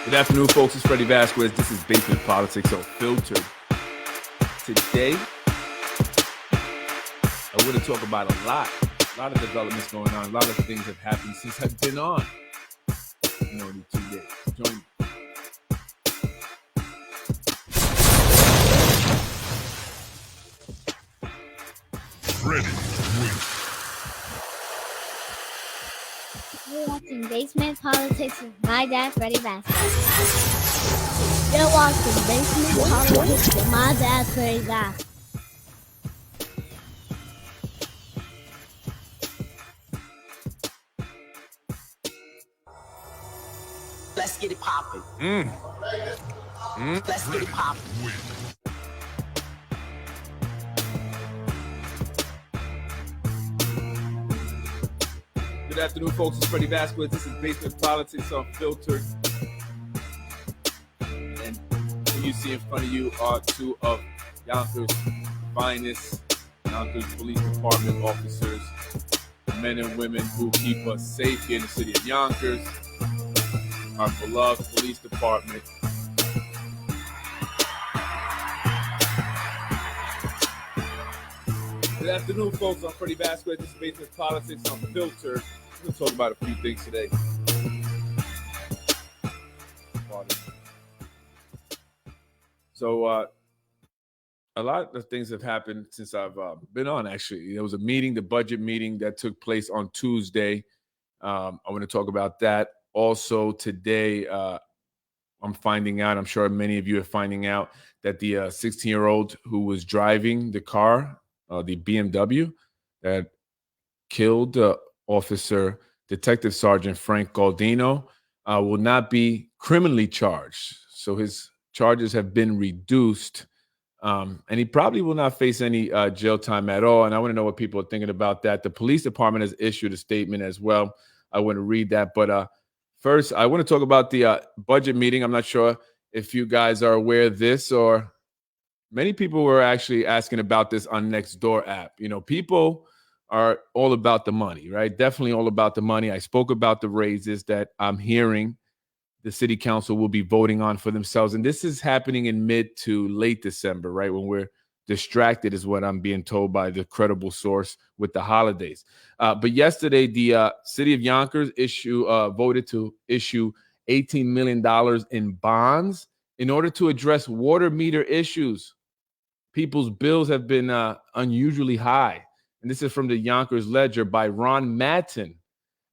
Good afternoon, folks. It's Freddie Vasquez. This is Basement Politics Unfiltered. Today, I want to talk about a lot of developments going on. A lot of things have happened since I've been on. In 2 days. Join me. Ready. You're watching Basement Politics with my dad, Freddie Vasquez. You're watching Basement Politics with my dad, Freddie Vasquez. Let's get it popping. Let's get it popping. Good afternoon, folks. It's Freddie Vasquez. This is Basement Politics Unfiltered. And what you see in front of you are two of Yonkers' finest, Yonkers Police Department officers, the men and women who keep us safe here in the city of Yonkers, our beloved police department. Good afternoon, folks. I'm Freddie Vasquez. This is Basement Politics Unfiltered. We're going to talk about a few things today. So, a lot of things have happened since I've been on, actually. There was a meeting, the budget meeting that took place on Tuesday. I want to talk about that. Also, today, I'm finding out, I'm sure many of you are finding out, that the 16-year-old who was driving the car, the BMW, that killed Officer Detective Sergeant Frank Galdino, will not be criminally charged. So his charges have been reduced, and he probably will not face any jail time at all. And I want to know what people are thinking about that. The police department has issued a statement as well. I want to read that. But first, I want to talk about the budget meeting. I'm not sure if you guys are aware of this, or many people were actually asking about this on Nextdoor app. People are all about the money, right? Definitely all about the money. I spoke about the raises that I'm hearing the city council will be voting on for themselves. And this is happening in mid to late December, right? When we're distracted, is what I'm being told by the credible source with the holidays. But yesterday, the city of Yonkers voted to issue $18 million in bonds in order to address water meter issues. People's bills have been unusually high. And this is from the Yonkers Ledger by Ron Madsen.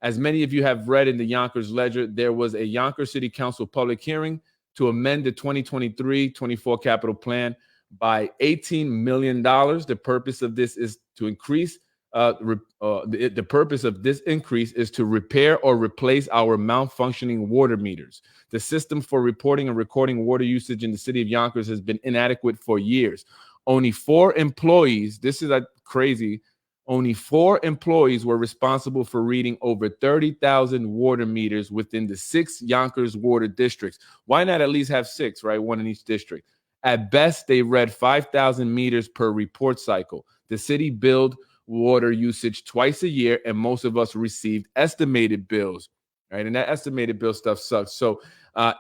As many of you have read in the Yonkers Ledger, there was a Yonkers City Council public hearing to amend the 2023-24 capital plan by $18 million. The purpose of this is to increase, the purpose of this increase is to repair or replace our malfunctioning water meters. The system for reporting and recording water usage in the city of Yonkers has been inadequate for years. Only 4 employees, this is crazy, only 4 employees were responsible for reading over 30,000 water meters within the 6 Yonkers water districts. Why not at least have 6, right? 1 in each district. At best, they read 5,000 meters per report cycle. The city billed water usage twice a year, and most of us received estimated bills, right? And that estimated bill stuff sucks. So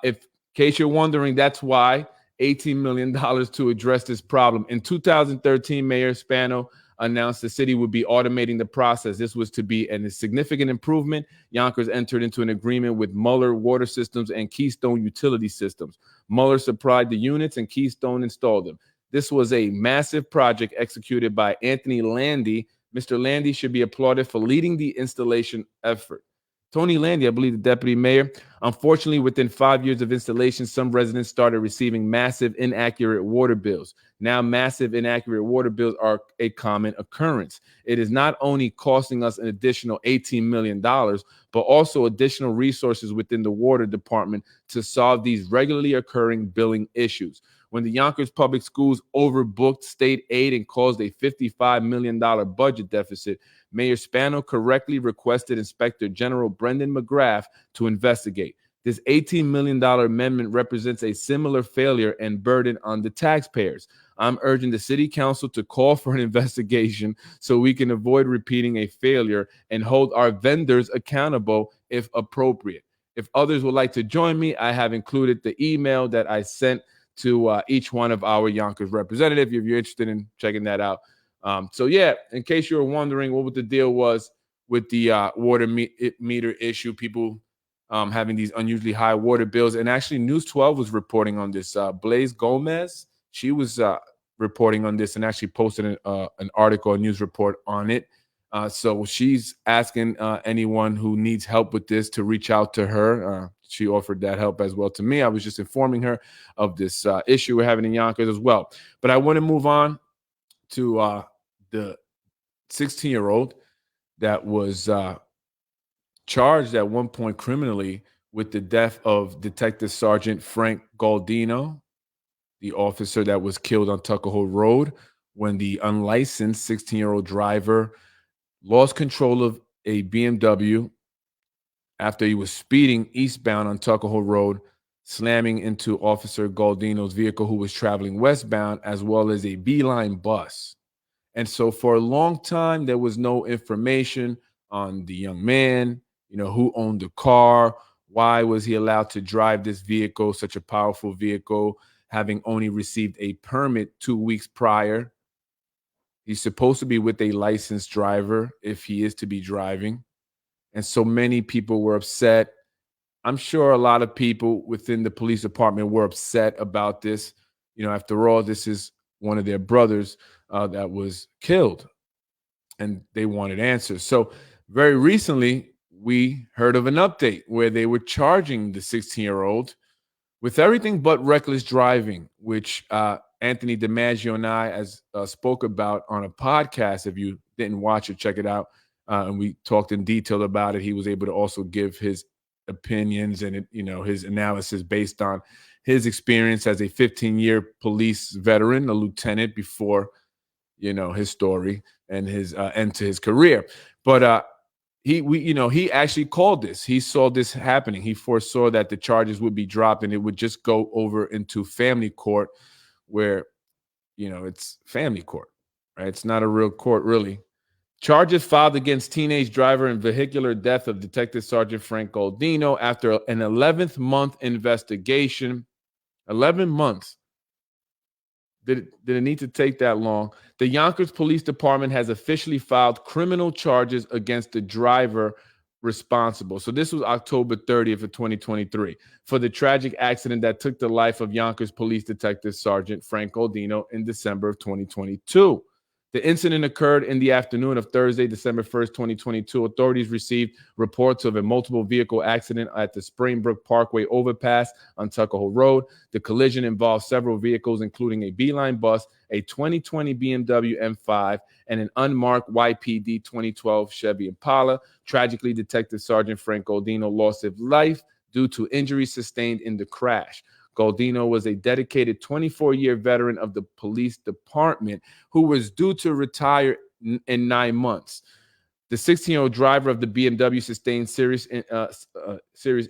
in case you're wondering, that's why $18 million to address this problem. In 2013, Mayor Spano announced the city would be automating the process. This was to be a significant improvement. Yonkers entered into an agreement with Muller Water Systems and Keystone Utility Systems. Muller supplied the units and Keystone installed them. This was a massive project executed by Anthony Landy. Mr. Landy should be applauded for leading the installation effort. Tony Landy, I believe the deputy mayor. Unfortunately, within 5 years of installation, some residents started receiving massive inaccurate water bills. Now, massive inaccurate water bills are a common occurrence. It is not only costing us an additional $18 million, but also additional resources within the water department to solve these regularly occurring billing issues. When the Yonkers Public Schools overbooked state aid and caused a $55 million budget deficit, Mayor Spano correctly requested Inspector General Brendan McGrath to investigate. This $18 million amendment represents a similar failure and burden on the taxpayers. I'm urging the city council to call for an investigation so we can avoid repeating a failure and hold our vendors accountable if appropriate. If others would like to join me, I have included the email that I sent to each one of our Yonkers representative if you're interested in checking that out. So yeah, in case you were wondering what the deal was with the water meter issue, people having these unusually high water bills. And actually News 12 was reporting on this. Blaze Gomez, she was reporting on this and actually posted an article, a news report on it. So she's asking anyone who needs help with this to reach out to her. She offered that help as well to me. I was just informing her of this issue we're having in Yonkers as well. But I want to move on to the 16-year-old that was charged at one point criminally with the death of Detective Sergeant Frank Galdino, the officer that was killed on Tuckahoe Road when the unlicensed 16-year-old driver lost control of a BMW after he was speeding eastbound on Tuckahoe Road, slamming into Officer Galdino's vehicle who was traveling westbound, as well as a Beeline bus. And so for a long time, there was no information on the young man, who owned the car, why was he allowed to drive this vehicle, such a powerful vehicle, having only received a permit 2 weeks prior. He's supposed to be with a licensed driver if he is to be driving. And so many people were upset. I'm sure a lot of people within the police department were upset about this. After all, this is one of their brothers that was killed, and they wanted answers. So very recently, we heard of an update where they were charging the 16-year-old with everything but reckless driving, which Anthony DiMaggio and I spoke about on a podcast. If you didn't watch it, check it out. And we talked in detail about it. He was able to also give his opinions and his analysis based on his experience as a 15-year police veteran, a lieutenant before his story and his end to his career. But he actually called this. He saw this happening. He foresaw that the charges would be dropped and it would just go over into family court, where it's family court, right? It's not a real court, really. Charges filed against teenage driver and vehicular death of Detective Sergeant Frank Galdino after an 11th month investigation. 11 months. Did it need to take that long? The Yonkers Police Department has officially filed criminal charges against the driver responsible. So this was October 30th of 2023 for the tragic accident that took the life of Yonkers Police Detective Sergeant Frank Galdino in December of 2022. The incident occurred in the afternoon of Thursday, December 1st, 2022. Authorities received reports of a multiple vehicle accident at the Springbrook Parkway overpass on Tuckahoe Road. The collision involved several vehicles, including a Beeline bus, a 2020 BMW M5, and an unmarked YPD 2012 Chevy Impala. Tragically, Detective Sergeant Frank Galdino lost his life due to injuries sustained in the crash. Galdino was a dedicated 24-year veteran of the police department who was due to retire in 9 months. The 16-year-old driver of the BMW sustained serious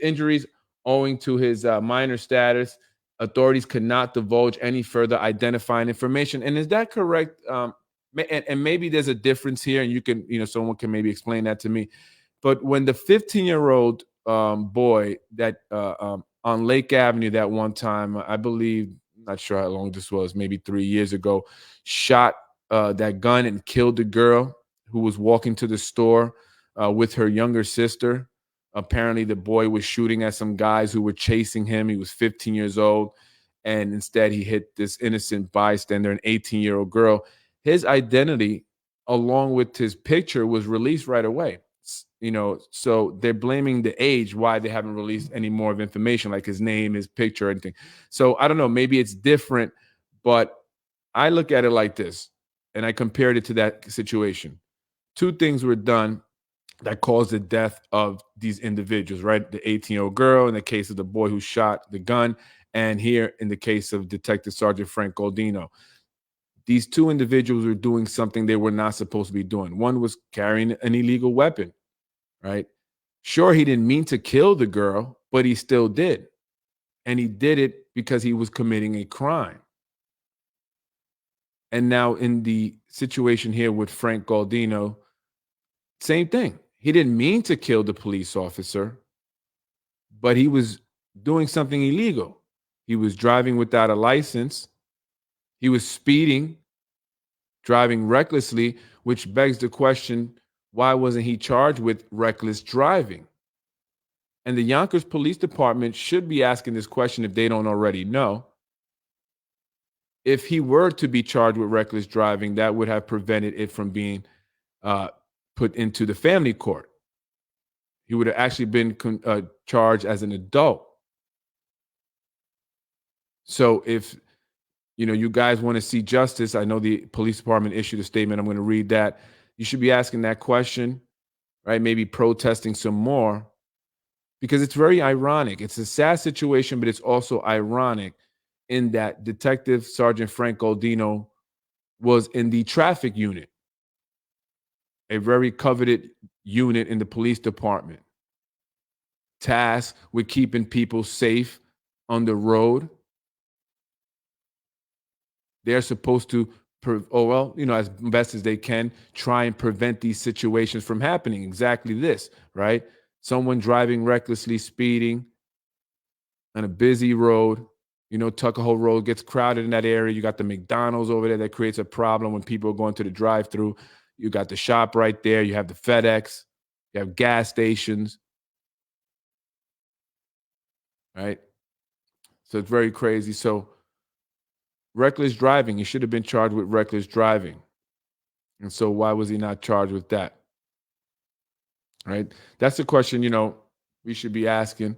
injuries owing to his minor status. Authorities could not divulge any further identifying information. And is that correct? And maybe there's a difference here, and you can, someone can maybe explain that to me. But when the 15-year-old boy that on Lake Avenue that one time, I believe, not sure how long this was, maybe 3 years ago, shot that gun and killed the girl who was walking to the store with her younger sister. Apparently, the boy was shooting at some guys who were chasing him. He was 15 years old, and instead he hit this innocent bystander, an 18-year-old girl. His identity, along with his picture, was released right away. So they're blaming the age why they haven't released any more of information, like his name, his picture, anything. So I don't know, maybe it's different, but I look at it like this, and I compared it to that situation. Two things were done that caused the death of these individuals, right? The 18-year-old girl in the case of the boy who shot the gun, and here in the case of Detective Sergeant Frank Galdino. These two individuals were doing something they were not supposed to be doing. One was carrying an illegal weapon, right? Sure, he didn't mean to kill the girl, but he still did. And he did it because he was committing a crime. And now in the situation here with Frank Galdino, same thing. He didn't mean to kill the police officer, but he was doing something illegal. He was driving without a license. He was speeding, driving recklessly, which begs the question, why wasn't he charged with reckless driving? And the Yonkers Police Department should be asking this question if they don't already know. If he were to be charged with reckless driving, that would have prevented it from being put into the family court. He would have actually been charged as an adult. So if you guys want to see justice, I know the police department issued a statement. I'm going to read that. You should be asking that question, right? Maybe protesting some more, because it's very ironic. It's a sad situation, but it's also ironic in that Detective Sergeant Frank Goldino was in the traffic unit, a very coveted unit in the police department, tasked with keeping people safe on the road. They're supposed to, as best as they can, try and prevent these situations from happening. Exactly this, right? Someone driving recklessly, speeding on a busy road. Tuckahoe Road gets crowded in that area. You got the McDonald's over there that creates a problem when people are going to the drive-through. You got the shop right there. You have the FedEx. You have gas stations. Right? So it's very crazy. So reckless driving, he should have been charged with reckless driving. And so why was he not charged with that? Right? That's the question, we should be asking.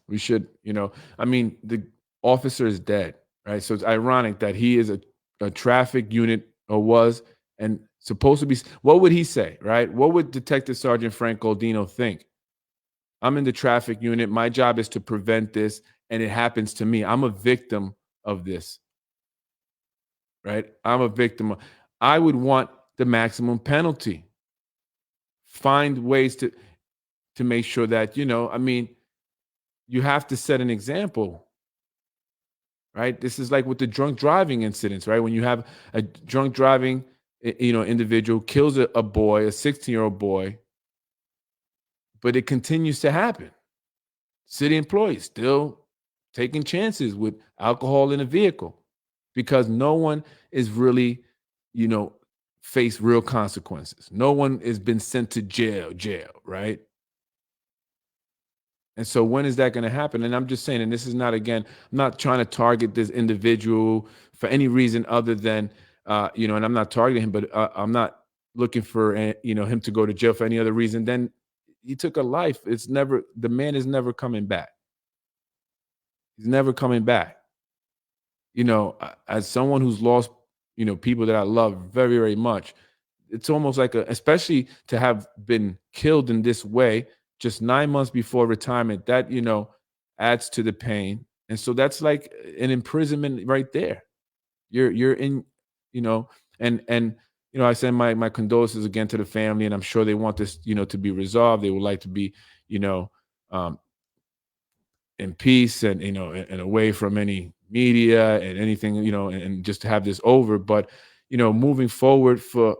We should, the officer is dead, right? So it's ironic that he is a traffic unit, or was, and supposed to be. What would he say, right? What would Detective Sergeant Frank Goldino think? I'm in the traffic unit. My job is to prevent this, and it happens to me. I'm a victim of this, right? I'm a victim. I would want the maximum penalty. Find ways to make sure that, you have to set an example, right? This is like with the drunk driving incidents, right? When you have a drunk driving, individual kills a boy, a 16-year-old boy, but it continues to happen. City employees still taking chances with alcohol in a vehicle because no one is really, face real consequences. No one has been sent to jail, right? And so when is that going to happen? And I'm just saying, and this is not, again, I'm not trying to target this individual for any reason other than, and I'm not targeting him, but I'm not looking for, him to go to jail for any other reason than he took a life. The man is never coming back. He's never coming back. As someone who's lost, people that I love very, very much, it's almost like especially to have been killed in this way, just 9 months before retirement, that, adds to the pain. And so that's like an imprisonment right there. You're in, and I send my condolences again to the family, and I'm sure they want this, to be resolved. They would like to be, in peace and, and away from any media and anything, and just to have this over. But, moving forward for,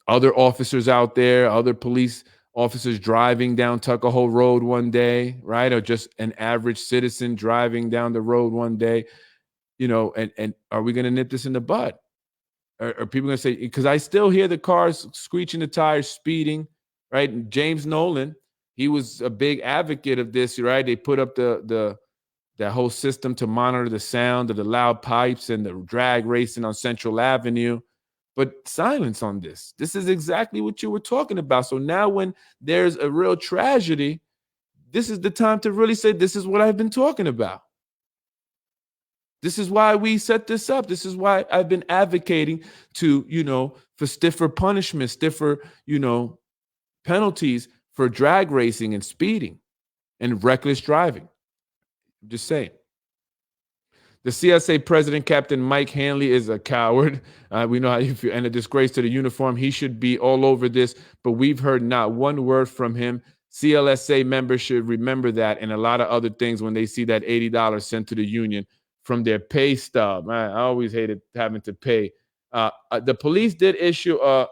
other officers out there, other police officers driving down Tuckahoe Road one day, right? Or just an average citizen driving down the road one day, and are we going to nip this in the bud? Are people going to say, because I still hear the cars screeching the tires, speeding, right? And James Nolan, he was a big advocate of this, right? They put up that whole system to monitor the sound of the loud pipes and the drag racing on Central Avenue. But silence on this. This is exactly what you were talking about. So now when there's a real tragedy, this is the time to really say, this is what I've been talking about. This is why we set this up. This is why I've been advocating to, for stiffer punishment, stiffer, penalties for drag racing and speeding and reckless driving. I'm just saying. The CSA president, Captain Mike Hanley, is a coward. We know how you feel, and a disgrace to the uniform. He should be all over this, but we've heard not one word from him. CLSA members should remember that, and a lot of other things when they see that $80 sent to the union from their pay stub. I always hated having to pay. The police did issue a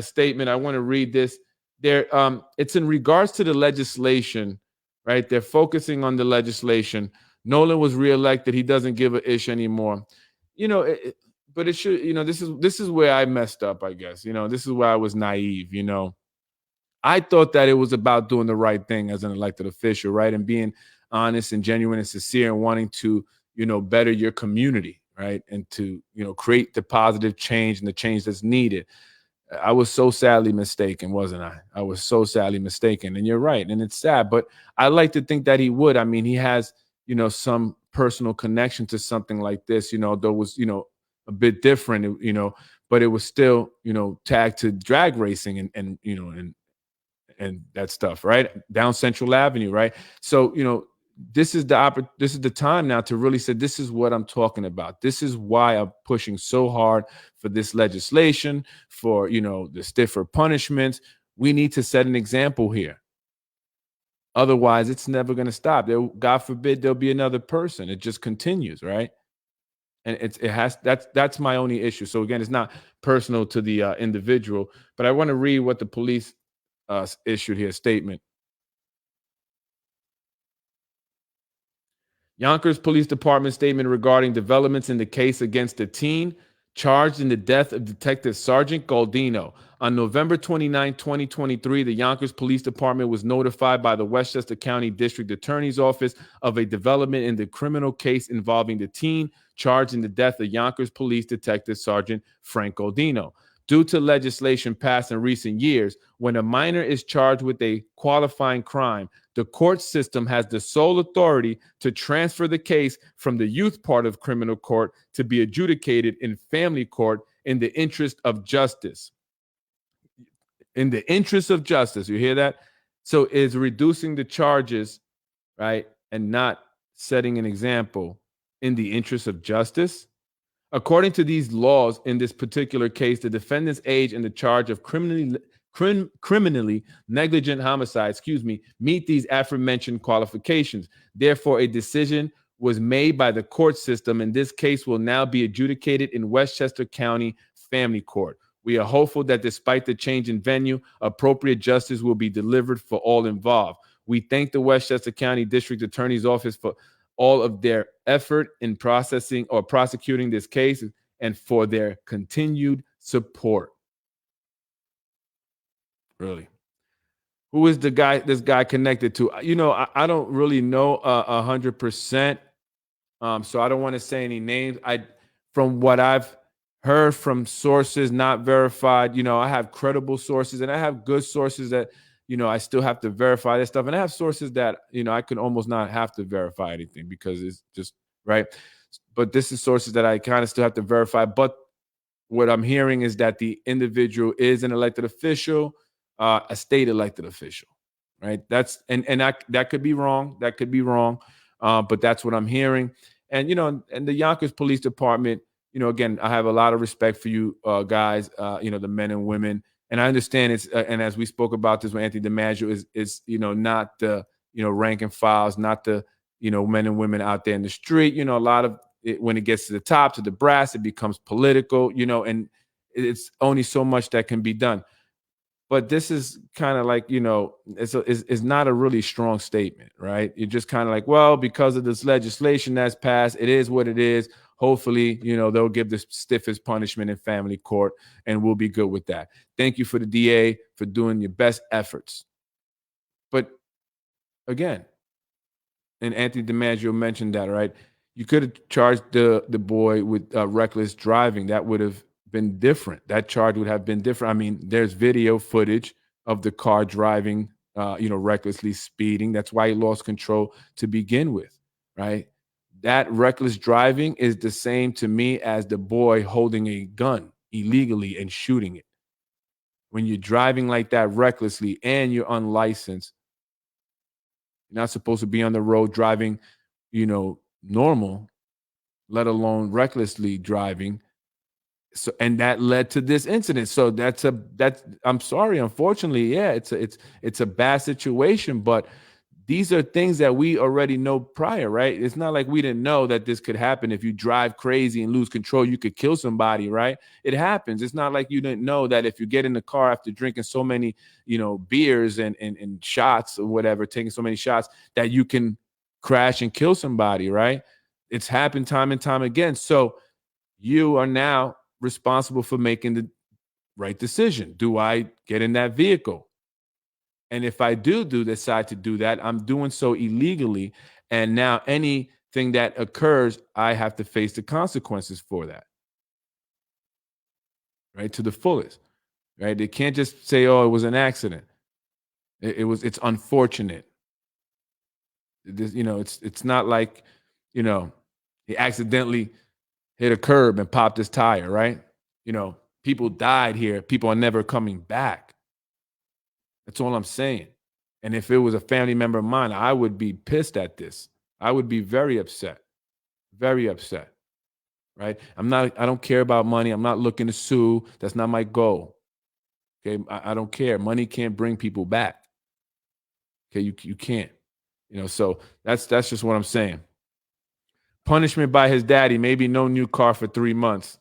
statement. I want to read this. it's in regards to the legislation, right? They're focusing on the legislation. Nolan was reelected. He doesn't give a ish anymore. But it should, this is where I messed up, I guess. This is where I was naive. I thought that it was about doing the right thing as an elected official, right? And being honest and genuine and sincere and wanting to, better your community, right? And to, create the positive change and the change that's needed. I was so sadly mistaken, wasn't I? I was so sadly mistaken. And you're right. And it's sad, but I like to think that he would. I mean, he has, some personal connection to something like this, though it was, a bit different, but it was still, tagged to drag racing and that stuff, right? Down Central Avenue, right? So, this is the time now to really say, this is what I'm talking about. This is why I'm pushing so hard for this legislation, for, the stiffer punishments. We need to set an example here. Otherwise, it's never going to stop. God forbid there'll be another person. It just continues, right? And that's my only issue. So again, it's not personal to the individual, but I want to read what the police issued here, statement. Yonkers Police Department statement regarding developments in the case against a teen charged in the death of Detective Sergeant Galdino. On November 29, 2023, the Yonkers Police Department was notified by the Westchester County District Attorney's Office of a development in the criminal case involving the teen charged in the death of Yonkers Police Detective Sergeant Frank Galdino. Due to legislation passed in recent years, when a minor is charged with a qualifying crime, the court system has the sole authority to transfer the case from the youth part of criminal court to be adjudicated in family court in the interest of justice. In the interest of justice, you hear that? So it's reducing the charges, right, and not setting an example in the interest of justice. According to these laws, in this particular case, the defendant's age and the charge of criminally negligent homicide, meet these aforementioned qualifications. Therefore, a decision was made by the court system, and this case will now be adjudicated in Westchester County Family Court. We are hopeful that despite the change in venue, appropriate justice will be delivered for all involved. We thank the Westchester County District Attorney's Office for all of their effort in processing or prosecuting this case and for their continued support. Really. Who is this guy connected to? I don't really know 100%. So I don't want to say any names. From what I've heard from sources not verified, I have credible sources and I have good sources that, I still have to verify this stuff. And I have sources that, I can almost not have to verify anything because it's just right. But this is sources that I kind of still have to verify. But what I'm hearing is that the individual is an elected official, a state elected official, right? That could be wrong. That could be wrong. But that's what I'm hearing. And, and the Yonkers Police Department, again, I have a lot of respect for you guys, the men and women. And I understand it's, and as we spoke about this with Anthony DiMaggio, is not the, rank and files, not the, men and women out there in the street. A lot of it, when it gets to the top, to the brass, it becomes political, and it's only so much that can be done. But this is kind of like, it's not a really strong statement, right? You're just kind of like, well, because of this legislation that's passed, it is what it is. Hopefully, they'll give the stiffest punishment in family court and we'll be good with that. Thank you for the DA for doing your best efforts. But again, and Anthony DiMaggio mentioned that, right? You could have charged the boy with reckless driving. That would have been different. That charge would have been different. I mean, there's video footage of the car driving, recklessly speeding. That's why he lost control to begin with, right? That reckless driving is the same to me as the boy holding a gun illegally and shooting it. When you're driving like that recklessly and you're unlicensed, you're not supposed to be on the road driving, normal, let alone recklessly driving. So, and that led to this incident. So I'm sorry, unfortunately, yeah, it's a bad situation, but these are things that we already know prior, right? It's not like we didn't know that this could happen. If you drive crazy and lose control, you could kill somebody, right? It happens. It's not like you didn't know that if you get in the car after drinking so many, beers and shots or whatever, taking so many shots, that you can crash and kill somebody, right? It's happened time and time again. So you are now responsible for making the right decision. Do I get in that vehicle? And if I do decide to do that, I'm doing so illegally. And now anything that occurs, I have to face the consequences for that, right? To the fullest, right? They can't just say, oh, it was an accident. It's unfortunate. It's not like, he accidentally hit a curb and popped his tire, right? People died here. People are never coming back. That's all I'm saying. And if it was a family member of mine, I would be pissed at this. I would be very upset, right? I don't care about money. I'm not looking to sue. That's not my goal. Okay. I don't care. Money can't bring people back. Okay. You can't, so that's just what I'm saying. Punishment by his daddy, maybe no new car for 3 months.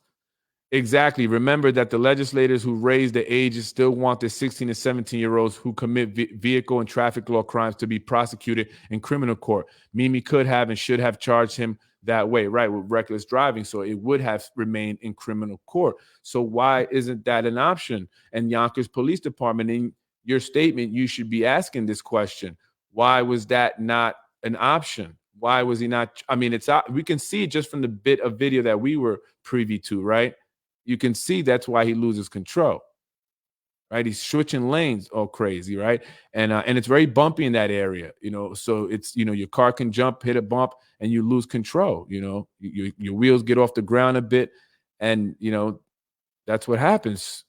Exactly. Remember that the legislators who raised the ages still want the 16 and 17-year-olds who commit vehicle and traffic law crimes to be prosecuted in criminal court. Mimi could have and should have charged him that way, right, with reckless driving. So it would have remained in criminal court. So why isn't that an option? And Yonkers Police Department, in your statement, you should be asking this question. Why was that not an option? Why was he not? I mean, we can see just from the bit of video that we were privy to, right? You can see that's why he loses control, right? He's switching lanes all crazy, right? And it's very bumpy in that area, so it's, your car can hit a bump and you lose control, your wheels get off the ground a bit and, that's what happens.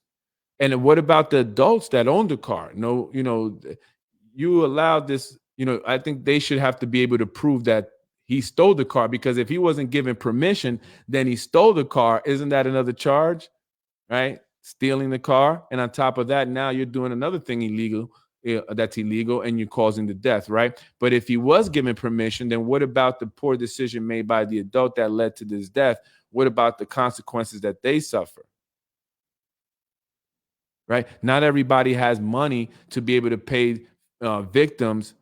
And what about the adults that own the car? No, you allowed this, I think they should have to be able to prove that he stole the car, because if he wasn't given permission, then he stole the car. Isn't that another charge, right? Stealing the car. And on top of that, now you're doing another thing illegal, that's illegal, and you're causing the death, right? But if he was given permission, then what about the poor decision made by the adult that led to this death? What about the consequences that they suffer? Right? Not everybody has money to be able to pay victims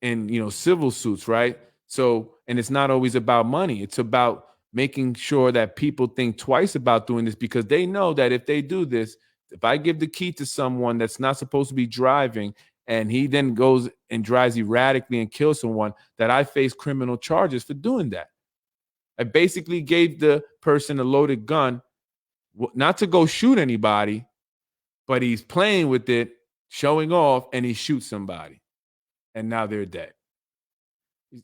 in civil suits, right? So, and it's not always about money. It's about making sure that people think twice about doing this, because they know that if they do this, if I give the key to someone that's not supposed to be driving and he then goes and drives erratically and kills someone, that I face criminal charges for doing that. I basically gave the person a loaded gun, not to go shoot anybody, but he's playing with it, showing off, and he shoots somebody. And now they're dead.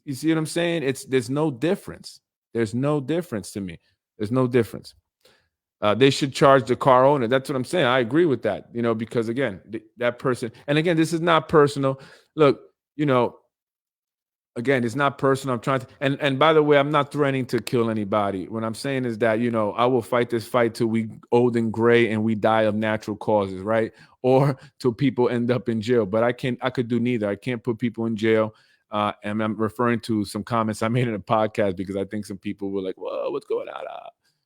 You see what I'm saying? There's no difference. There's no difference to me. There's no difference. They should charge the car owner. That's what I'm saying. I agree with that, because again, that person, and again, this is not personal. Look, again, it's not personal. I'm trying to, and by the way, I'm not threatening to kill anybody. What I'm saying is that, I will fight this fight till we old and gray and we die of natural causes, right? Or till people end up in jail. But I could do neither. I can't put people in jail. And I'm referring to some comments I made in a podcast, because I think some people were like, whoa, what's going on?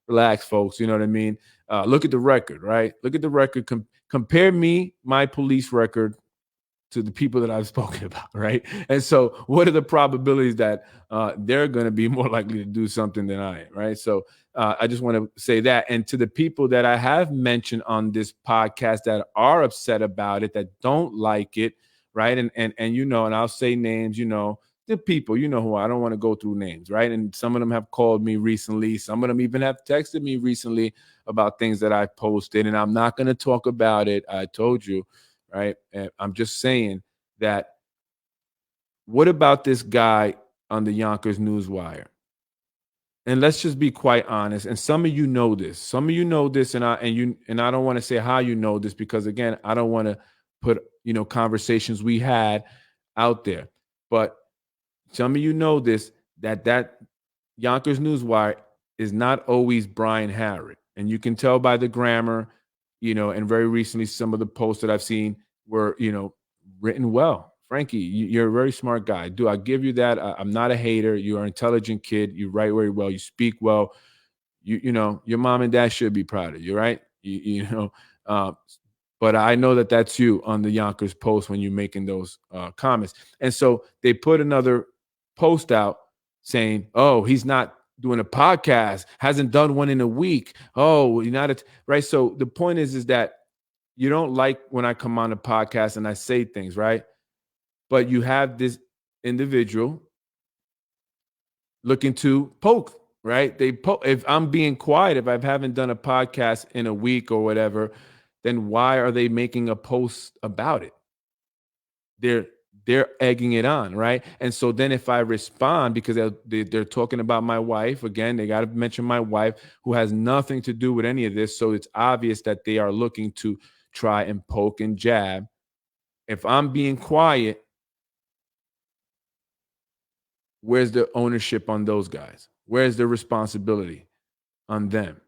Relax, folks. You know what I mean? Look at the record, right? Look at the record. Compare my police record to the people that I've spoken about, right? And so what are the probabilities that they're going to be more likely to do something than I am, right? So I just want to say that. And to the people that I have mentioned on this podcast that are upset about it, that don't like it, right? And and I'll say names, the people, who I don't want to go through names, right? And some of them have called me recently. Some of them even have texted me recently about things that I posted, and I'm not going to talk about it. I told you. Right. And I'm just saying that, what about this guy on the Yonkers Newswire? And let's just be quite honest. And some of you know this. Some of you know this, and I don't want to say how you know this, because again, I don't want to put conversations we had out there. But some of you know this, that Yonkers Newswire is not always Brian Harrod. And you can tell by the grammar, and very recently some of the posts that I've seen were, written well Frankie, you're a very smart guy. Do I give you that? I'm not a hater. You are an intelligent kid. You write very well. You speak well. You know, your mom and dad should be proud of you, right? You know, uh, but I know that that's you on the Yonkers post when you're making those comments. And so they put another post out saying, "Oh, he's not doing a podcast. Hasn't done one in a week. Oh, you're not right." So the point is that you don't like when I come on a podcast and I say things, right? But you have this individual looking to poke, right? If I'm being quiet, if I haven't done a podcast in a week or whatever, then why are they making a post about it? They're egging it on, right? And so then if I respond, because they're talking about my wife again, they got to mention my wife, who has nothing to do with any of this. So it's obvious that they are looking to try and poke and jab. If I'm being quiet, where's the ownership on those guys? Where's the responsibility on them?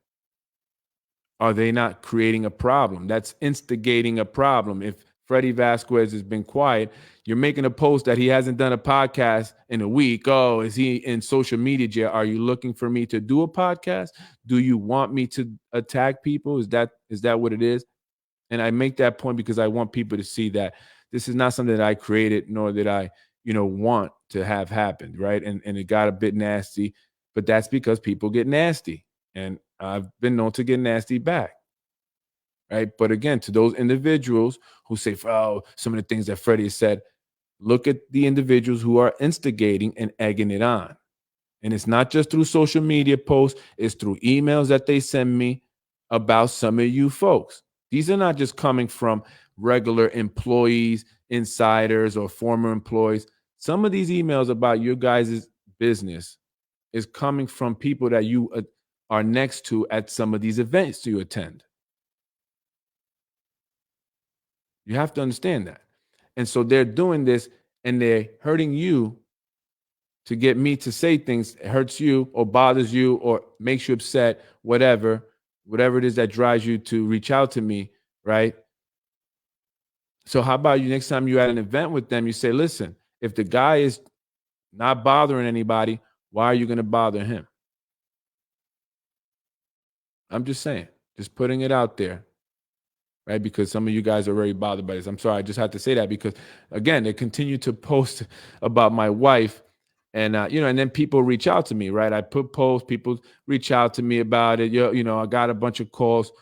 Are they not creating a problem? That's instigating a problem. If Freddie Vasquez has been quiet, you're making a post that he hasn't done a podcast in a week. Oh, is he in social media jail? Are you looking for me to do a podcast? Do you want me to attack people? Is that what it is? And I make that point because I want people to see that this is not something that I created, nor did I, want to have happened, right? And it got a bit nasty, but that's because people get nasty. And I've been known to get nasty back. Right. But again, to those individuals who say, oh, some of the things that Freddie said, look at the individuals who are instigating and egging it on. And it's not just through social media posts, it's through emails that they send me about some of you folks. These are not just coming from regular employees, insiders, or former employees. Some of these emails about your guys' business is coming from people that you are next to at some of these events you attend. You have to understand that. And so they're doing this and they're hurting you to get me to say things that hurts you or bothers you or makes you upset, whatever it is that drives you to reach out to me, right? So how about you next time you're at an event with them, you say, listen, if the guy is not bothering anybody, why are you going to bother him? I'm just saying, just putting it out there, right? Because some of you guys are very bothered by this. I'm sorry, I just had to say that because, again, they continue to post about my wife. And, and then people reach out to me, right? I put posts, people reach out to me about it. I got a bunch of calls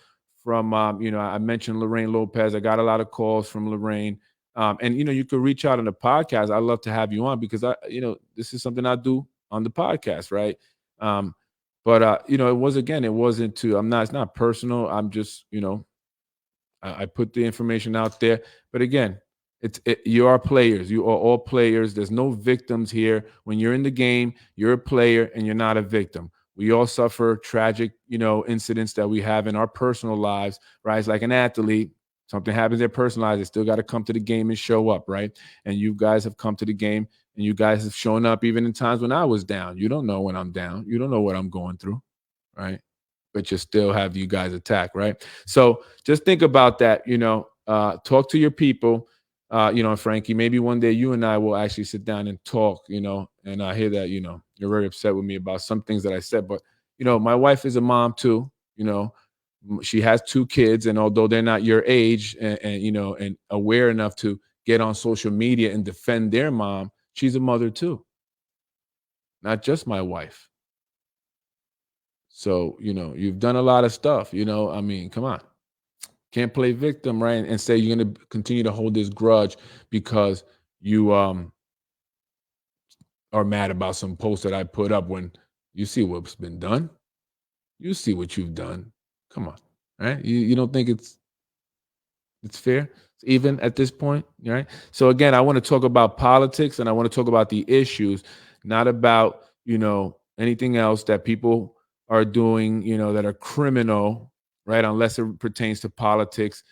from, I mentioned Lorraine Lopez. I got a lot of calls from Lorraine. And, you could reach out on the podcast. I'd love to have you on because, this is something I do on the podcast, right? But it's not personal. I'm just, I put the information out there. But again, you are players. You are all players. There's no victims here. When you're in the game, you're a player and you're not a victim. We all suffer tragic, incidents that we have in our personal lives, right? It's like an athlete. Something happens in their personal lives. They still got to come to the game and show up, right? And you guys have come to the game and you guys have shown up even in times when I was down. You don't know when I'm down. You don't know what I'm going through, right? But you still have you guys attack, right? So just think about that, talk to your people, Frankie, maybe one day you and I will actually sit down and talk, and I hear that, you're very upset with me about some things that I said, but, my wife is a mom too, she has 2 kids. And although they're not your age and aware enough to get on social media and defend their mom, she's a mother too. Not just my wife. So, you've done a lot of stuff, come on. Can't play victim, right? And say you're going to continue to hold this grudge because you are mad about some post that I put up when you see what's been done. You see what you've done. Come on, right? You don't think it's fair? Even at this point, right? So again, I want to talk about politics and I want to talk about the issues, not about, anything else that people are doing, that are criminal, right? Unless it pertains to politics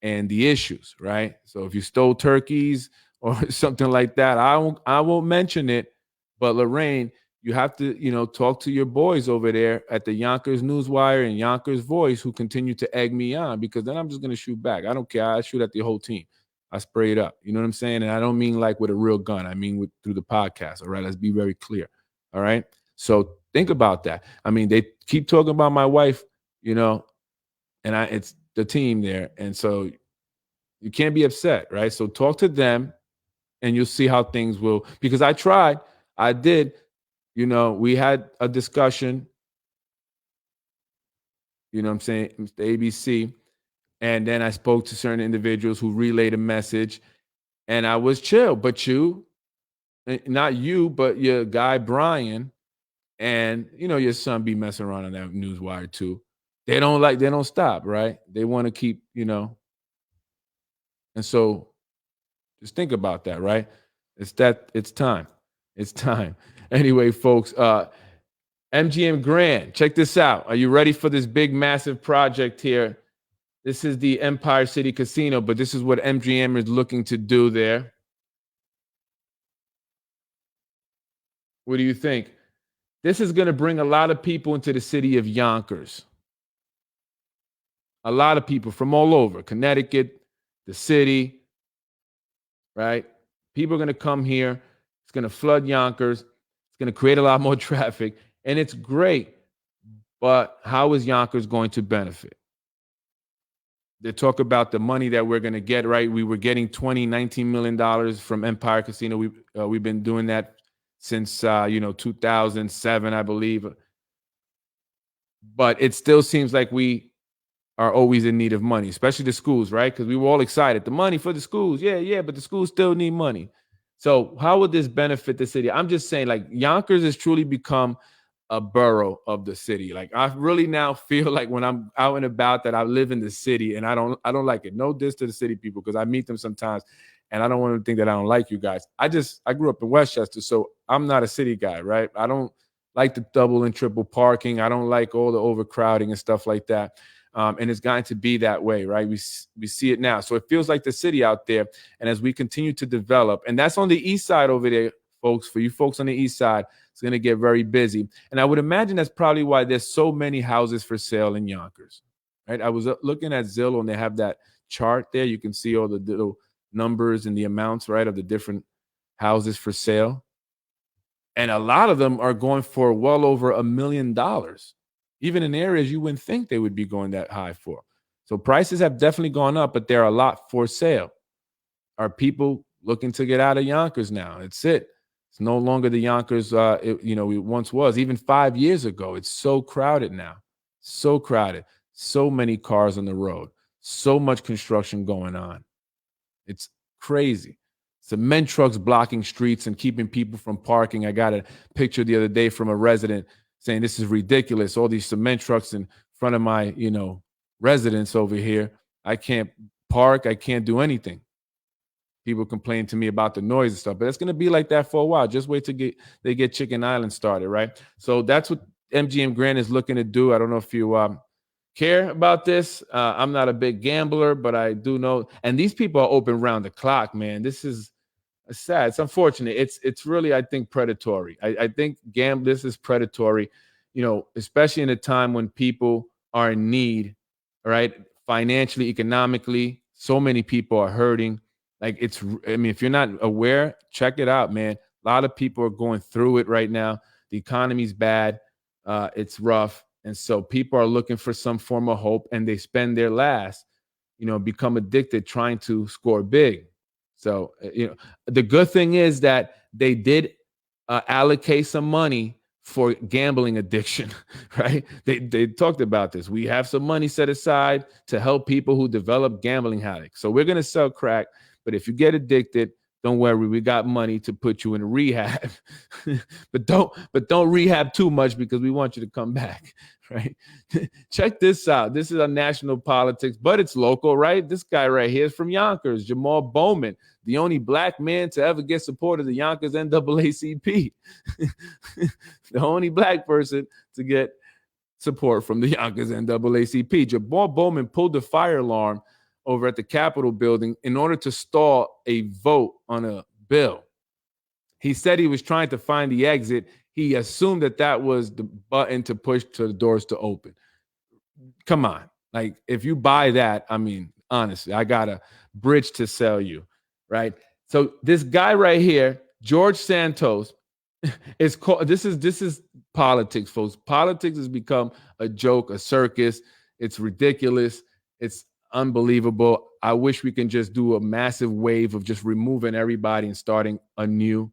and the issues, right? So if you stole turkeys or something like that, I won't mention it. But Lorraine, you have to, talk to your boys over there at the Yonkers Newswire and Yonkers Voice who continue to egg me on, because then I'm just going to shoot back. I don't care. I shoot at the whole team. I spray it up. You know what I'm saying? And I don't mean like with a real gun. I mean through the podcast. All right. Let's be very clear. All right. So think about that. I mean, they keep talking about my wife, and it's the team there. And so you can't be upset, right? So talk to them and you'll see how things will, because I tried, I did, we had a discussion, you know what I'm saying, Mr. ABC. And then I spoke to certain individuals who relayed a message and I was chill. But not you, but your guy, Brian, and, your son be messing around on that news wire too. They don't stop, right? They want to keep, and so just think about that, right? It's time. It's time. Anyway, folks, MGM Grand, check this out. Are you ready for this big, massive project here? This is the Empire City Casino, but this is what MGM is looking to do there. What do you think? This is going to bring a lot of people into the city of Yonkers. A lot of people from all over, Connecticut, the city, right? People are going to come here. It's going to flood Yonkers. It's going to create a lot more traffic, and it's great. But how is Yonkers going to benefit? They talk about the money that we're going to get, right? We were getting $19 million from Empire Casino. We've been doing that since 2007, I believe. But it still seems like we are always in need of money, especially the schools, right? Because we were all excited. The money for the schools, yeah, but the schools still need money. So how would this benefit the city? I'm just saying, like, Yonkers has truly become a borough of the city. Like, I really now feel like when I'm out and about that I live in the city, and I don't like it. No diss to the city people, because I meet them sometimes and I don't want to think that I don't like you guys. I grew up in Westchester, so I'm not a city guy, right? I don't like the double and triple parking. I don't like all the overcrowding and stuff like that. And it's going to be that way, right? We see it now. So it feels like the city out there. And as we continue to develop, and that's on the east side over there, folks, for you folks on the east side, it's going to get very busy. And I would imagine that's probably why there's so many houses for sale in Yonkers, right? I was looking at Zillow, and they have that chart there. You can see all the little numbers and the amounts, right, of the different houses for sale. And a lot of them are going for well over $1 million. Even in areas you wouldn't think they would be going that high for. So prices have definitely gone up, but there are a lot for sale. Are people looking to get out of Yonkers now? It's no longer the Yonkers it once was. Even 5 years ago, it's so crowded now. So crowded. So many cars on the road. So much construction going on. It's crazy. Cement trucks blocking streets and keeping people from parking. I got a picture the other day from a resident saying this is ridiculous. All these cement trucks in front of my, residence over here. I can't park. I can't do anything. People complain to me about the noise and stuff, but it's going to be like that for a while. Just wait till they get Chicken Island started, right? So that's what MGM Grand is looking to do. I don't know if you care about this. I'm not a big gambler, but I do know. And these people are open round the clock, man. This is sad. It's unfortunate. It's really, I think, predatory. I think this is predatory, especially in a time when people are in need, right? Financially, economically, so many people are hurting. Like, if you're not aware, check it out, man. A lot of people are going through it right now. The economy's bad. It's rough. And so people are looking for some form of hope, and they spend their last, become addicted trying to score big. So, the good thing is that they did allocate some money for gambling addiction, right? They talked about this. We have some money set aside to help people who develop gambling habits. So we're going to sell crack, but if you get addicted, don't worry, we got money to put you in rehab. but don't rehab too much, because we want you to come back, right? Check this out. This is a national politics, but it's local, right? This guy right here is from Yonkers, Jamal Bowman, the only black man to ever get support of the Yonkers NAACP. The only black person to get support from the Yonkers NAACP. Jamal Bowman pulled the fire alarm over at the Capitol building in order to stall a vote on a bill. He said he was trying to find the exit. He assumed that was the button to push to the doors to open. Come on. Like, if you buy that, I mean, Honestly, I got a bridge to sell you, right? So this guy right here, George Santos, is called. This is politics, folks. Politics has become a joke, a circus. It's ridiculous. It's unbelievable. I wish we can just do a massive wave of just removing everybody and starting anew.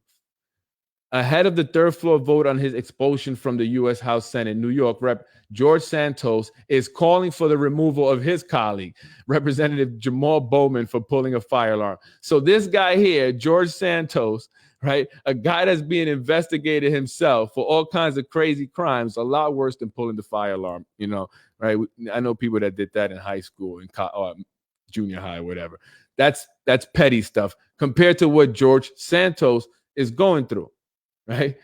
Ahead of the third floor vote on his expulsion from the U.S. House Senate, New York Rep. George Santos is calling for the removal of his colleague, Representative Jamal Bowman, for pulling a fire alarm. So this guy here, George Santos, right, a guy that's being investigated himself for all kinds of crazy crimes, a lot worse than pulling the fire alarm, right? I know people that did that in high school, in junior high, whatever. That's petty stuff compared to what George Santos is going through. Right?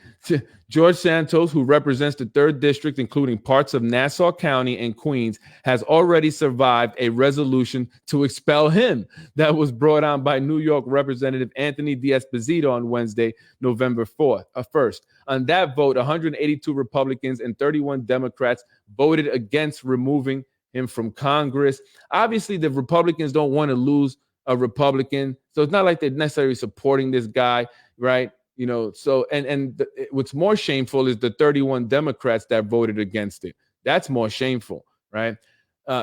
George Santos, who represents the 3rd District, including parts of Nassau County and Queens, has already survived a resolution to expel him that was brought on by New York Representative Anthony D'Esposito on Wednesday, November 1st. On that vote, 182 Republicans and 31 Democrats voted against removing him from Congress. Obviously, the Republicans don't want to lose a Republican, so it's not like they're necessarily supporting this guy, right? So what's more shameful is the 31 Democrats that voted against it. That's more shameful, right?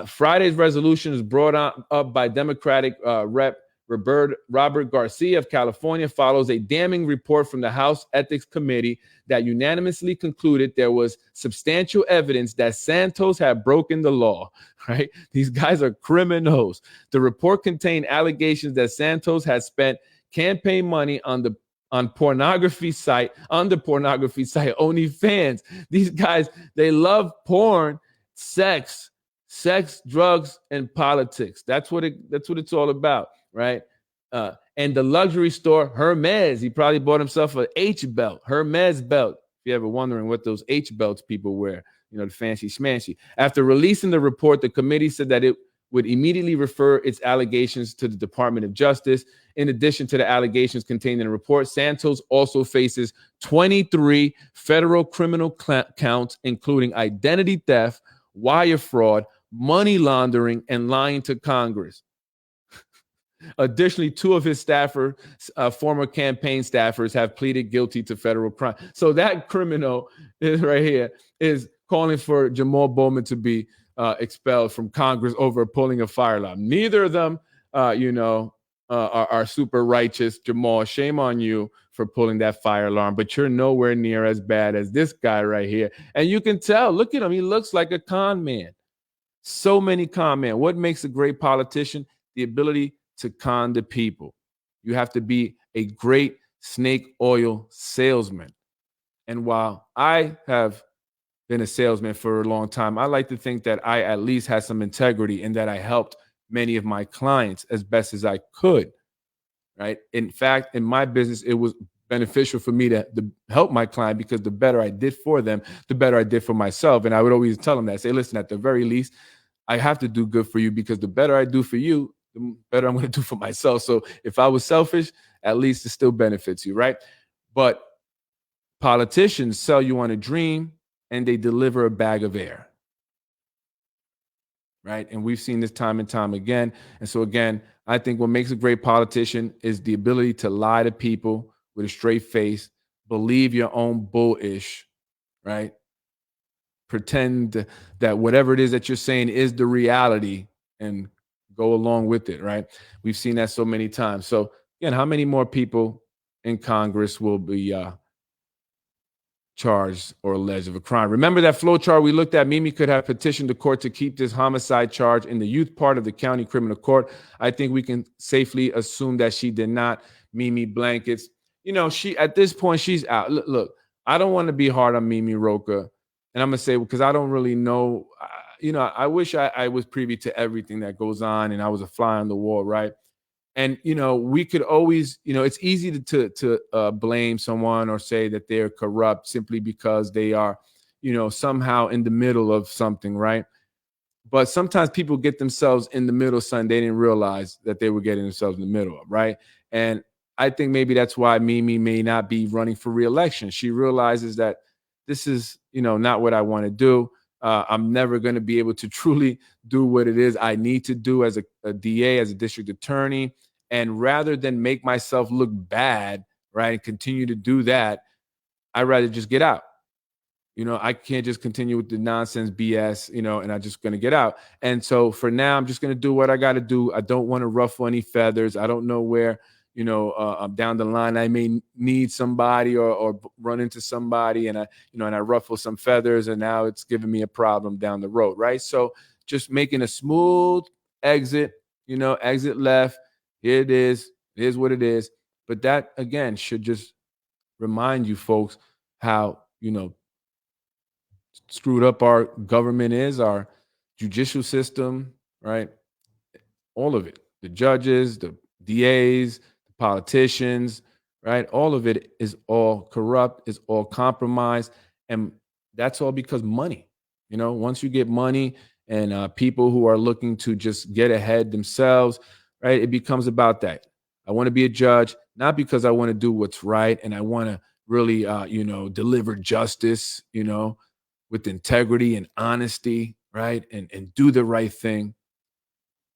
Friday's resolution is brought up by Democratic Rep. Robert Garcia of California, follows a damning report from the House Ethics Committee that unanimously concluded there was substantial evidence that Santos had broken the law, right? These guys are criminals. The report contained allegations that Santos had spent campaign money on the pornography site OnlyFans. These guys, they love porn, sex, drugs, and politics. That's what it's all about, right? And the luxury store Hermes, he probably bought himself a H belt, Hermes belt. If you're ever wondering what those H belts people wear, the fancy schmancy. After releasing the report, the committee said that it would immediately refer its allegations to the Department of Justice. In addition to the allegations contained in the report, Santos also faces 23 federal criminal counts, including identity theft, wire fraud, money laundering, and lying to Congress. Additionally, 2 of his former campaign staffers have pleaded guilty to federal crime. So that criminal is right here is calling for Jamal Bowman to be expelled from Congress over pulling a fire alarm. Neither of them, are super righteous. Jamal, shame on you for pulling that fire alarm, but you're nowhere near as bad as this guy right here. And you can tell, look at him. He looks like a con man. So many con men. What makes a great politician? The ability to con the people. You have to be a great snake oil salesman. And while I have been a salesman for a long time, I like to think that I at least had some integrity and that I helped many of my clients as best as I could, right? In fact, in my business, it was beneficial for me to help my client because the better I did for them, the better I did for myself. And I would always tell them that, say, listen, at the very least, I have to do good for you because the better I do for you, the better I'm going to do for myself. So if I was selfish, at least it still benefits you, right? But politicians sell you on a dream and they deliver a bag of air, right? And we've seen this time and time again. And so again, I think what makes a great politician is the ability to lie to people with a straight face, believe your own bullish, right? Pretend that whatever it is that you're saying is the reality and go along with it, right? We've seen that so many times. So again, how many more people in Congress will be charged or alleged of a crime? Remember that flow chart we looked at? Mimi could have petitioned the court to keep this homicide charge in the youth part of the county criminal court. I think we can safely assume that she did not. Mimi blankets. She at this point, she's out. Look, I don't want to be hard on Mimi Roca. And I'm going to say, because I don't really know, I wish I was privy to everything that goes on and I was a fly on the wall, right? And, we could always, it's easy to blame someone or say that they're corrupt simply because they are, somehow in the middle of something, right? But sometimes people get themselves in the middle of something they didn't realize that they were getting themselves in the middle of, right? And I think maybe that's why Mimi may not be running for re-election. She realizes that this is, not what I want to do. I'm never going to be able to truly do what it is I need to do as a DA, as a district attorney. And rather than make myself look bad, right, and continue to do that, I'd rather just get out. I can't just continue with the nonsense BS, and I'm just going to get out. And so for now, I'm just going to do what I got to do. I don't want to ruffle any feathers. I don't know where, down the line, I may need somebody or run into somebody and I ruffle some feathers and now it's giving me a problem down the road. Right. So just making a smooth exit, exit left. Here it is. It is what it is. But that, again, should just remind you folks how, screwed up our government is, our judicial system, right? All of it, the judges, the DAs, the politicians, right? All of it is all corrupt, is all compromised. And that's all because money. Once you get money and people who are looking to just get ahead themselves, right? It becomes about that. I want to be a judge, not because I want to do what's right and I want to really, deliver justice, with integrity and honesty, right? And do the right thing.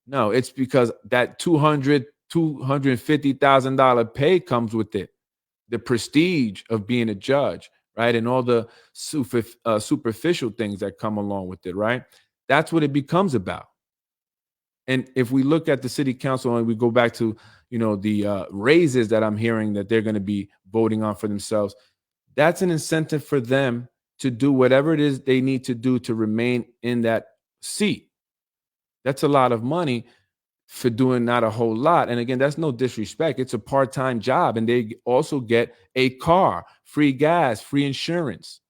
No, it's because that $250,000 pay comes with it. The prestige of being a judge, right? And all the superficial things that come along with it, right? That's what it becomes about. And if we look at the city council and we go back to, the raises that I'm hearing that they're going to be voting on for themselves, that's an incentive for them to do whatever it is they need to do to remain in that seat. That's a lot of money for doing not a whole lot. And again, that's no disrespect. It's a part-time job. And they also get a car, free gas, free insurance,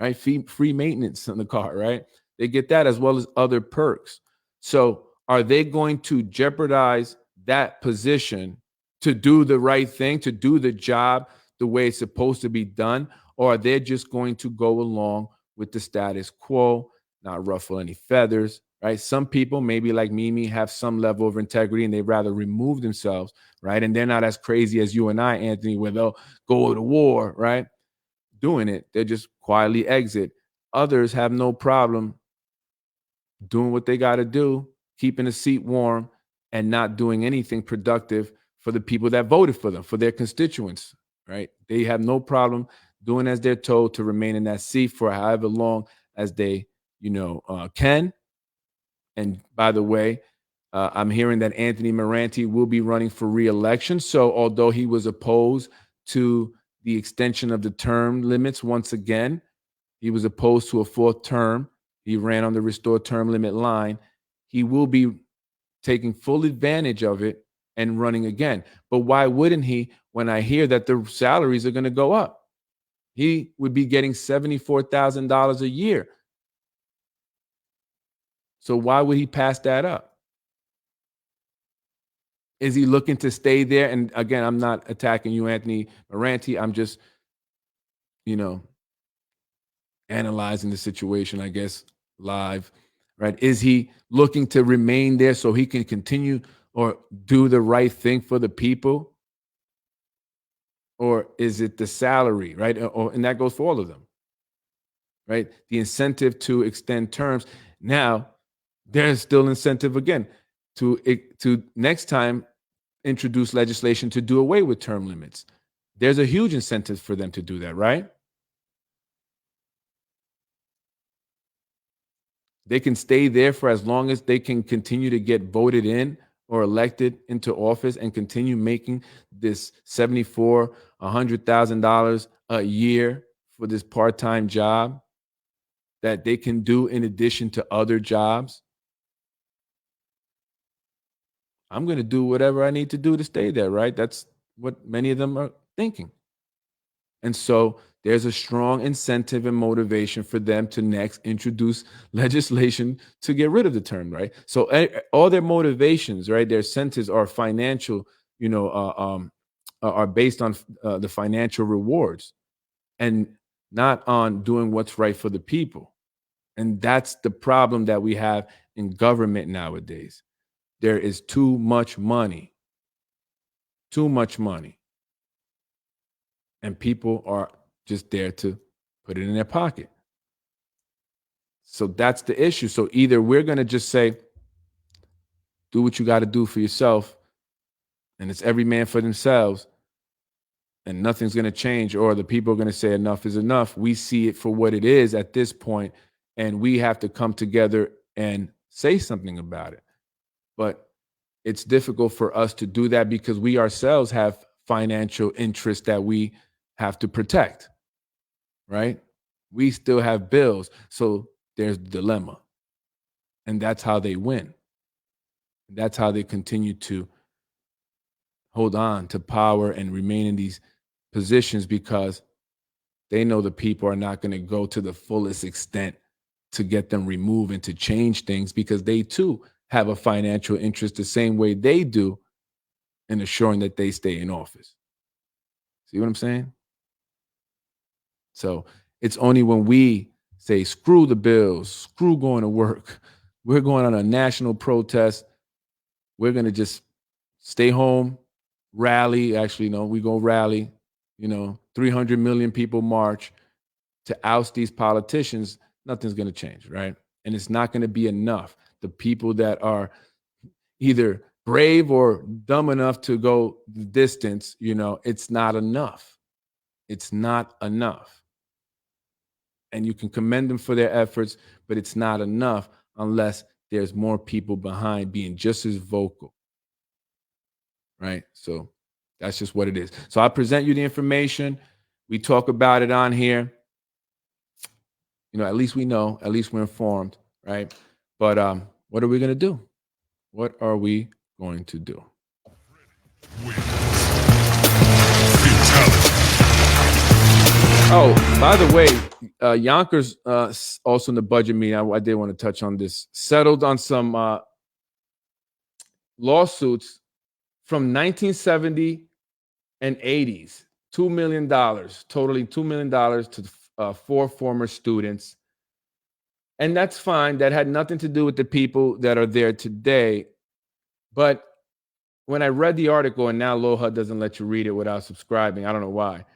right? Free maintenance on the car, right? They get that as well as other perks. So are they going to jeopardize that position to do the right thing, to do the job the way it's supposed to be done? Or are they just going to go along with the status quo, not ruffle any feathers, right? Some people, maybe like Mimi, have some level of integrity and they'd rather remove themselves, right? And they're not as crazy as you and I, Anthony, where they'll go to war, right? Doing it. They just quietly exit. Others have no problem doing what they got to do, keeping the seat warm, and not doing anything productive for the people that voted for them, for their constituents, right? They have no problem doing as they're told to remain in that seat for however long as they, can. And by the way, I'm hearing that Anthony Moranti will be running for re-election. So although he was opposed to the extension of the term limits once again, he was opposed to a fourth term. He ran on the restored term limit line. He will be taking full advantage of it and running again. But why wouldn't he when I hear that the salaries are going to go up? He would be getting $74,000 a year. So why would he pass that up? Is he looking to stay there? And again, I'm not attacking you, Anthony Moranti. I'm just, analyzing the situation, I guess, live, right? Is he looking to remain there so he can continue or do the right thing for the people? Or is it the salary, right? And that goes for all of them, right? The incentive to extend terms. Now, there's still incentive again to next time introduce legislation to do away with term limits. There's a huge incentive for them to do that, right? They can stay there for as long as they can continue to get voted in or elected into office and continue making this $74,000, $100,000 a year for this part-time job that they can do in addition to other jobs. I'm going to do whatever I need to do to stay there, right? That's what many of them are thinking. And so there's a strong incentive and motivation for them to next introduce legislation to get rid of the term, right? So all their motivations, right, their incentives are financial, are based on the financial rewards and not on doing what's right for the people. And that's the problem that we have in government nowadays. There is too much money, and people are just there to put it in their pocket. So that's the issue. So either we're going to just say, do what you got to do for yourself, and it's every man for themselves, and nothing's going to change, or the people are going to say enough is enough. We see it for what it is at this point, and we have to come together and say something about it. But it's difficult for us to do that because we ourselves have financial interests that we have to protect, right? We still have bills. So there's the dilemma. And that's how they win. That's how they continue to hold on to power and remain in these positions, because they know the people are not going to go to the fullest extent to get them removed and to change things, because they too have a financial interest the same way they do in assuring that they stay in office. See what I'm saying? So it's only when we say, screw the bills, screw going to work, we're going on a national protest, we're going to just stay home, rally. Actually, no, we go rally, 300 million people march to oust these politicians. Nothing's going to change, right? And it's not going to be enough. The people that are either brave or dumb enough to go the distance, it's not enough. It's not enough. And you can commend them for their efforts, but it's not enough unless there's more people behind being just as vocal, right? So that's just what it is. So I present you the information. We talk about it on here. At least we know, at least we're informed, right? But what are we going to do? What are we going to do? Oh, by the way, Yonkers, also in the budget meeting, I did want to touch on this, settled on some lawsuits from 1970 and 80s, $2 million, totaling $2 million to 4 former students. And that's fine. That had nothing to do with the people that are there today. But when I read the article, and now LOHUD doesn't let you read it without subscribing, I don't know why.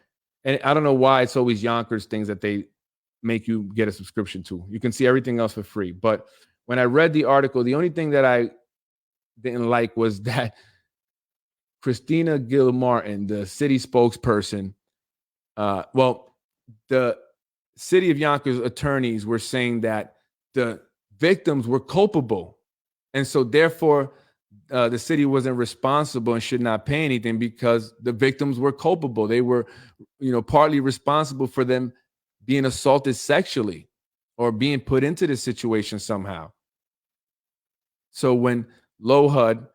And I don't know why it's always Yonkers things that they make you get a subscription to. You can see everything else for free. But when I read the article, the only thing that I didn't like was that Christina Gil-Martin, the city spokesperson, the city of Yonkers attorneys were saying that the victims were culpable. And so therefore, the city wasn't responsible and should not pay anything because the victims were culpable. They were, partly responsible for them being assaulted sexually or being put into this situation somehow. So when LOHUD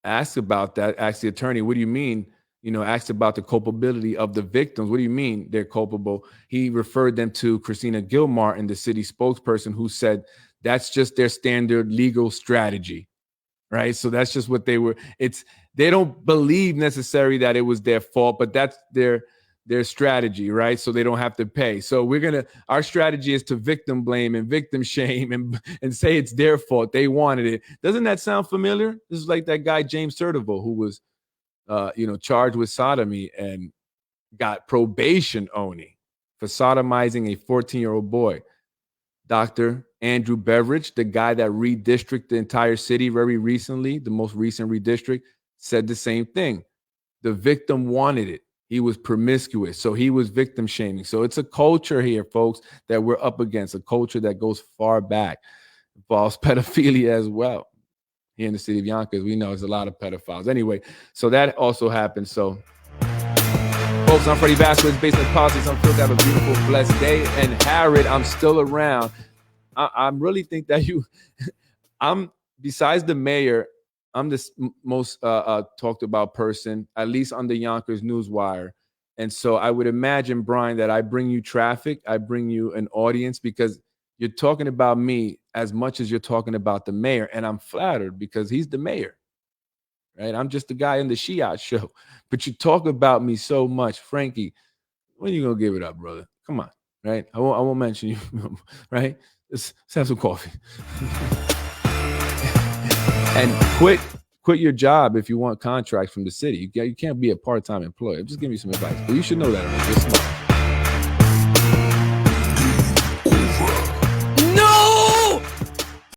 asked about that, asked the attorney, what do you mean? Asked about the culpability of the victims. What do you mean they're culpable? He referred them to Christina Gil-Martin, the city spokesperson, who said that's just their standard legal strategy, right? So that's just what they were. They don't believe necessarily that it was their fault, but that's their strategy, right? So they don't have to pay. So our strategy is to victim blame and victim shame and say it's their fault. They wanted it. Doesn't that sound familiar? This is like that guy, James Turteville, who was charged with sodomy and got probation only for sodomizing a 14-year-old boy. Dr. Andrew Beveridge, the guy that redistricted the entire city very recently, the most recent redistrict, said the same thing. The victim wanted it. He was promiscuous, so he was victim shaming. So it's a culture here, folks, that we're up against, a culture that goes far back, involves pedophilia as well. Here in the city of Yonkers, we know there's a lot of pedophiles. Anyway, so that also happened. So, folks, I'm Freddie Vasquez, Basement Politics. I'm Unfiltered. Have a beautiful, blessed day. And Harrod, I'm still around. I really think that I'm, besides the mayor, I'm the most talked about person, at least on the Yonkers Newswire. And so I would imagine, Brian, that I bring you traffic. I bring you an audience because you're talking about me as much as you're talking about the mayor. And I'm flattered because he's the mayor, right? I'm just the guy in the Shiat show. But you talk about me so much. Frankie, when are you going to give it up, brother? Come on, right? I won't mention you, right? Let's have some coffee. And quit your job if you want contracts from the city. You can't be a part-time employee. I'm just giving you some advice. But you should know that already. You're smart.